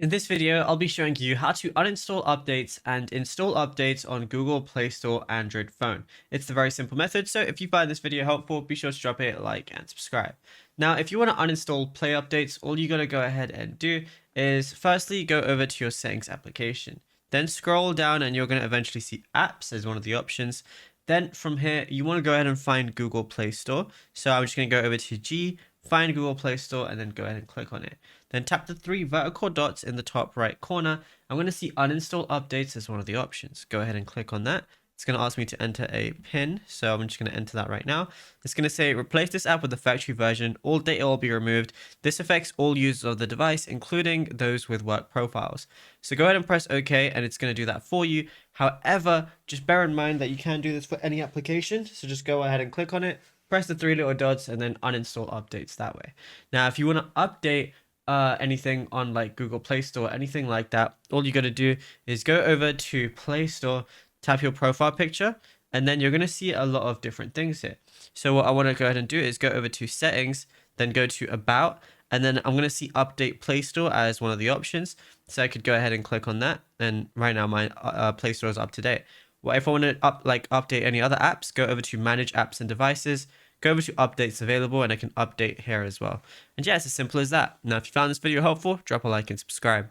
In this video, I'll be showing you how to uninstall updates and install updates on Google Play Store Android Phone. It's a very simple method, so if you find this video helpful, be sure to drop a like and subscribe. Now, if you want to uninstall Play updates, all you got to go ahead and do is firstly go over to your settings application. Then scroll down and you're going to eventually see apps as one of the options. Then from here, you want to go ahead and find Google Play Store. So I'm just going to go over to G, find Google Play Store, and then go ahead and click on it. Then tap the three vertical dots in the top right corner. I'm going to see uninstall updates as one of the options. Go ahead and click on that. It's going to ask me to enter a PIN, so I'm just going to enter that right now. It's going to say replace this app with the factory version. All data will be removed. This affects all users of the device, including those with work profiles. So go ahead and press OK, and it's going to do that for you. However, just bear in mind that you can do this for any application. So just go ahead and click on it, press the three little dots, and then uninstall updates that way. Now, if you want to update anything on like Google Play Store, anything like that, all you got to do is go over to Play Store, tap your profile picture, and then you're going to see a lot of different things here. So what I want to go ahead and do is go over to settings, then go to about, and then I'm going to see update Play Store as one of the options. So I could go ahead and click on that. And right now my Play Store is up to date. Well, if I want to update any other apps, go over to manage apps and devices, go over to updates available, and I can update here as well. And yeah, it's as simple as that. Now, if you found this video helpful, drop a like and subscribe.